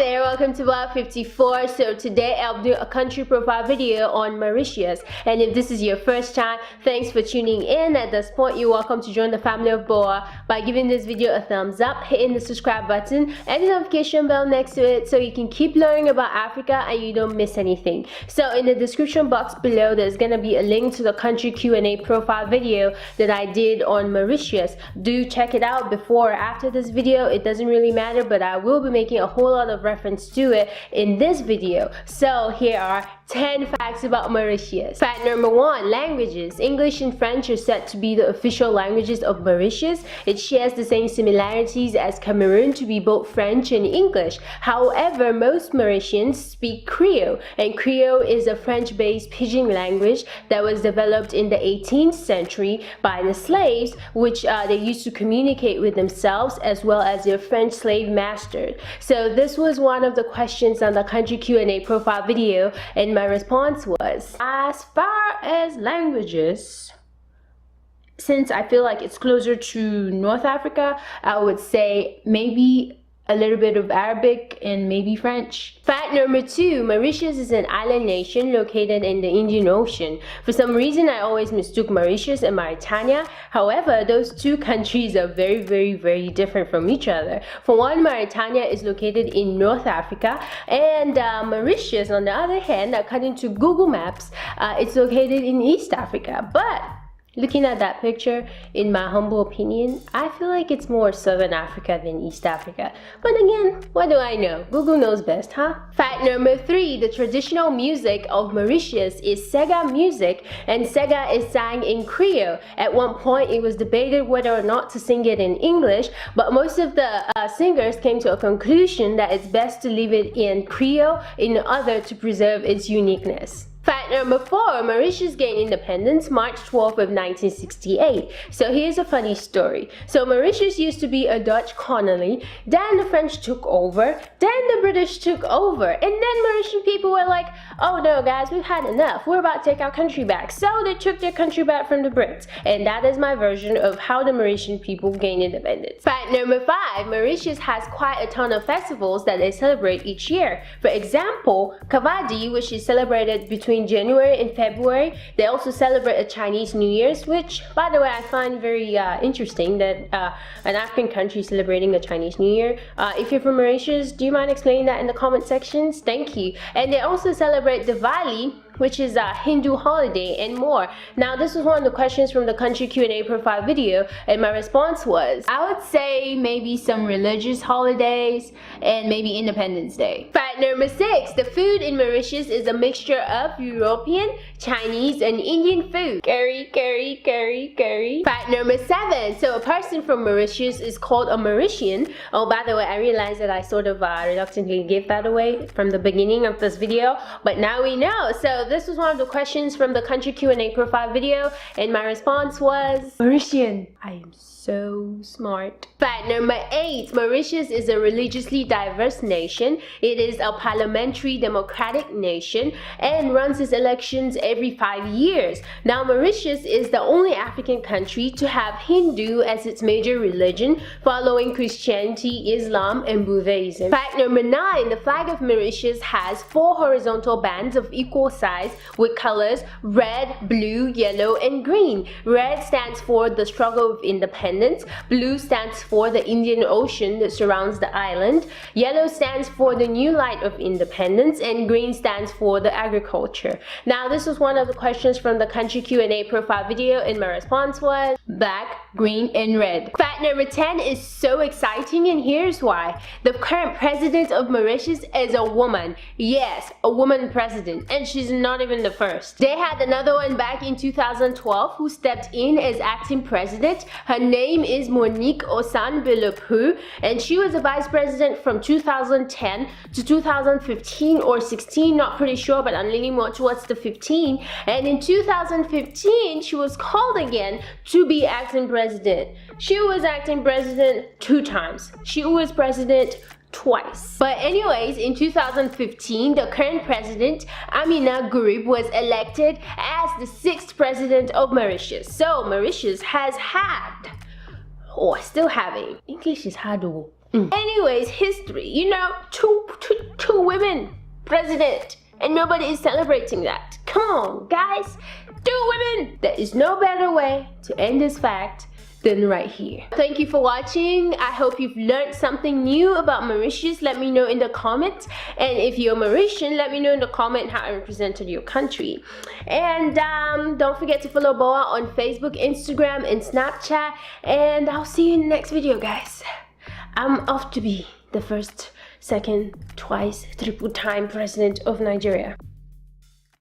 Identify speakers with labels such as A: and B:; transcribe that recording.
A: there, welcome to Vlog 54. So today I'll do a country profile video on Mauritius, and if this is your first time, thanks for tuning in. At this point, you're welcome to join the family of Boa by giving this video a thumbs up, hitting the subscribe button and the notification bell next to it so you can keep learning about Africa and you don't miss anything. So in the description box below, there's gonna be a link to the country Q&A profile video that I did on Mauritius. Do check it out before or after this video. It doesn't really matter, but I will be making a whole lot of reference to it in this video. So here are 10 facts about Mauritius. Fact number 1, languages. English and French are said to be the official languages of Mauritius. It shares the same similarities as Cameroon to be both French and English. However, most Mauritians speak Creole, and Creole is a French-based pidgin language that was developed in the 18th century by the slaves, which they used to communicate with themselves as well as their French slave masters. So this was one of the questions on the country Q&A profile video, and my response was, as far as languages, since I feel like it's closer to North Africa, I would say maybe a little bit of Arabic and maybe French. Fact number 2, Mauritius is an island nation located in the Indian Ocean. For some reason, I always mistook Mauritius and Mauritania. However, those two countries are very different from each other. For one, Mauritania is located in North Africa, and Mauritius, on the other hand, according to Google Maps, it's located in East Africa. But looking at that picture, in my humble opinion, I feel like it's more Southern Africa than East Africa. But again, what do I know? Google knows best, huh? Fact number 3, the traditional music of Mauritius is Sega music, and Sega is sang in Creole. At one point, it was debated whether or not to sing it in English, but most of the singers came to a conclusion that it's best to leave it in Creole in order to preserve its uniqueness. Fact number 4, Mauritius gained independence March 12th of 1968. So here's a funny story. So Mauritius used to be a Dutch colony, then the French took over, then the British took over, and then Mauritian people were like, oh no guys, we've had enough, we're about to take our country back. So they took their country back from the Brits, and that is my version of how the Mauritian people gained independence. Fact number 5, Mauritius has quite a ton of festivals that they celebrate each year. For example, Kavadi, which is celebrated between January and February. They also celebrate a Chinese New Year's, which, by the way, I find very interesting that an African country is celebrating a Chinese New Year. If you're from Mauritius, do you mind explaining that in the comment sections? Thank you. And they also celebrate Diwali, which is a Hindu holiday, and more. Now, this was one of the questions from the country Q&A profile video, and my response was, I would say maybe some religious holidays and maybe Independence Day. Fact number 6, the food in Mauritius is a mixture of European, Chinese, and Indian food. Curry. Fact number 7, so a person from Mauritius is called a Mauritian. Oh, by the way, I realized that I sort of reluctantly gave that away from the beginning of this video, but now we know. So this was one of the questions from the country Q&A profile video, and my response was Mauritian. I am so smart. Fact number 8, Mauritius is a religiously diverse nation. It is a parliamentary democratic nation and runs its elections every 5 years. Now, Mauritius is the only African country to have Hindu as its major religion, following Christianity, Islam, and Buddhism. Fact number 9, the flag of Mauritius has 4 horizontal bands of equal size with colors red, blue, yellow, and green. Red stands for the struggle of independence. Blue stands for the Indian Ocean that surrounds the island. Yellow stands for the new light of independence, and green stands for the agriculture. Now, this was one of the questions from the country Q&A profile video, and my response was black, green, and red. Fact number 10 is so exciting, and here's why. The current president of Mauritius is a woman. Yes, a woman president, and she's not even the first. They had another one back in 2012 who stepped in as acting president. Her name is Monique Osan-Belepu, and she was a vice president from 2010 to 2015 or 16, not pretty sure, but I'm leaning more towards the 15. And in 2015, she was called again to be acting president. She was acting president 2 times. She was president twice. But anyways, in 2015, the current president, Amina Gurib, was elected as the 6th president of Mauritius. So Mauritius has had, or still having, English is hard though. Anyways, history, you know, two women president, and nobody is celebrating that. Come on, guys, 2 women. There is no better way to end this fact than right here. Thank you for watching. I hope you've learned something new about Mauritius. Let me know in the comments, and if you're Mauritian, let me know in the comment how I represented your country. And don't forget to follow Boa on Facebook, Instagram, and Snapchat, and I'll see you in the next video, guys. I'm off to be the first, second, twice, triple time president of Nigeria.